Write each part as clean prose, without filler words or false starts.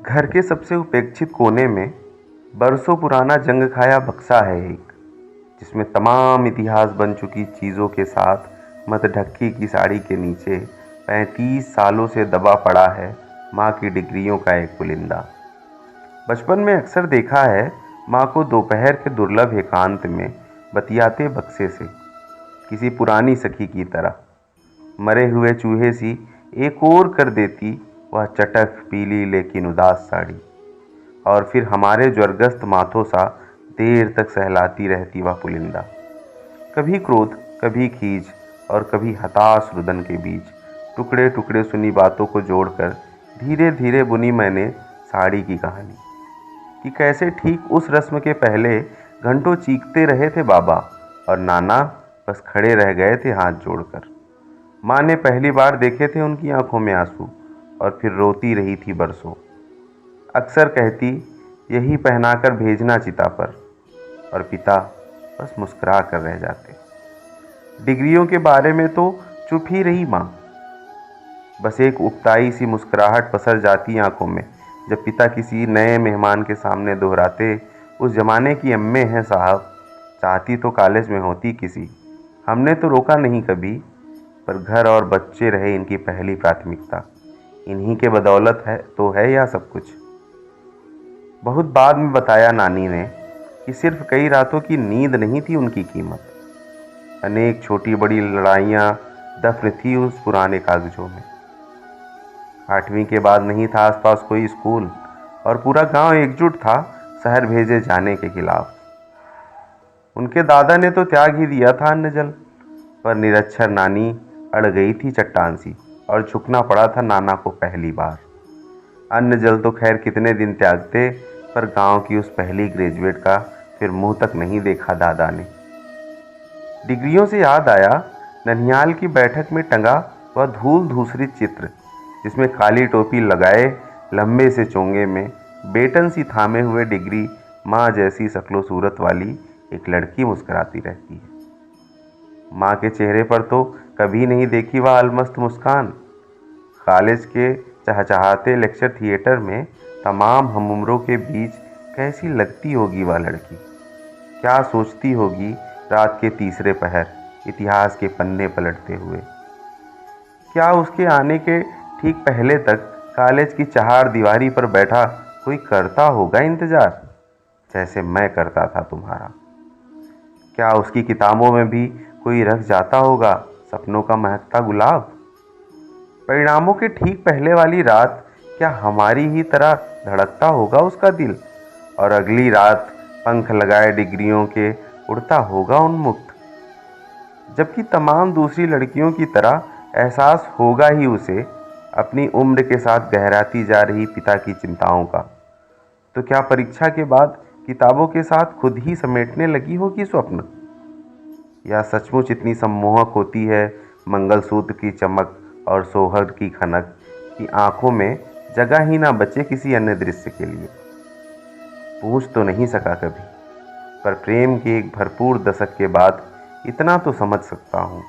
घर के सबसे उपेक्षित कोने में बरसों पुराना जंग खाया बक्सा है एक, जिसमें तमाम इतिहास बन चुकी चीज़ों के साथ मदढक्की की साड़ी के नीचे 35 सालों से दबा पड़ा है माँ की डिग्रियों का एक पुलिंदा। बचपन में अक्सर देखा है माँ को दोपहर के दुर्लभ एकांत में बतियाते बक्से से, किसी पुरानी सखी की तरह। मरे हुए चूहे सी एक और कर देती वह चटक पीली लेकिन उदास साड़ी, और फिर हमारे ज्वरग्रस्त माथों सा देर तक सहलाती रहती वह पुलिंदा। कभी क्रोध, कभी खीज और कभी हताश रुदन के बीच टुकड़े टुकड़े सुनी बातों को जोड़कर धीरे धीरे बुनी मैंने साड़ी की कहानी, कि कैसे ठीक उस रस्म के पहले घंटों चीखते रहे थे बाबा और नाना बस खड़े रह गए थे हाथ जोड़कर। माँ ने पहली बार देखे थे उनकी आंखों में आंसू और फिर रोती रही थी बरसों। अक्सर कहती, यही पहनाकर भेजना चिता पर, और पिता बस मुस्कुरा कर रह जाते। डिग्रियों के बारे में तो चुप ही रही माँ, बस एक उपताई सी मुस्कुराहट पसर जाती आंखों में जब पिता किसी नए मेहमान के सामने दोहराते, उस जमाने की अम्मे हैं साहब, चाहती तो कॉलेज में होती किसी। हमने तो रोका नहीं कभी, पर घर और बच्चे रहे इनकी पहली प्राथमिकता। इन्हीं के बदौलत है तो है यह सब कुछ। बहुत बाद में बताया नानी ने कि सिर्फ कई रातों की नींद नहीं थी उनकी कीमत, अनेक छोटी बड़ी लड़ाइयाँ दफन थी उस पुराने कागजों में। 8वीं के बाद नहीं था आसपास कोई स्कूल, और पूरा गांव एकजुट था शहर भेजे जाने के खिलाफ। उनके दादा ने तो त्याग ही दिया था अन्न जल, पर निरक्षर नानी अड़ गई थी चट्टान सी, और झुकना पड़ा था नाना को पहली बार। अन्न जल तो खैर कितने दिन त्यागते, पर गांव की उस पहली ग्रेजुएट का फिर मुंह तक नहीं देखा दादा ने। डिग्रियों से याद आया, ननिहाल की बैठक में टंगा वह धूल धूसरित चित्र, जिसमें काली टोपी लगाए लंबे से चोंगे में बेटन सी थामे हुए डिग्री माँ जैसी शक्लो सूरत वाली एक लड़की मुस्कुराती रहती है। माँ के चेहरे पर तो कभी नहीं देखी वह अलमस्त मुस्कान। कॉलेज के चहचहाते लेक्चर थिएटर में तमाम हमउम्रों के बीच कैसी लगती होगी वह लड़की। क्या सोचती होगी रात के तीसरे पहर इतिहास के पन्ने पलटते हुए। क्या उसके आने के ठीक पहले तक कॉलेज की चहार दीवारी पर बैठा कोई करता होगा इंतजार, जैसे मैं करता था तुम्हारा। क्या उसकी किताबों में भी कोई रख जाता होगा सपनों का महकता गुलाब। परिणामों के ठीक पहले वाली रात क्या हमारी ही तरह धड़कता होगा उसका दिल, और अगली रात पंख लगाए डिग्रियों के उड़ता होगा उन्मुक्त। जबकि तमाम दूसरी लड़कियों की तरह एहसास होगा ही उसे अपनी उम्र के साथ गहराती जा रही पिता की चिंताओं का। तो क्या परीक्षा के बाद किताबों के साथ खुद ही समेटने लगी होगी स्वप्न, या सचमुच इतनी सम्मोहक होती है मंगलसूत्र की चमक और सोहर की खनक कि आंखों में जगह ही ना बचे किसी अन्य दृश्य के लिए। पूछ तो नहीं सका कभी, पर प्रेम के एक भरपूर दशक के बाद इतना तो समझ सकता हूँ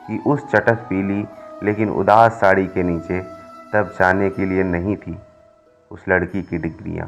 कि उस चटक पीली लेकिन उदास साड़ी के नीचे तब जाने के लिए नहीं थी उस लड़की की डिग्रियाँ।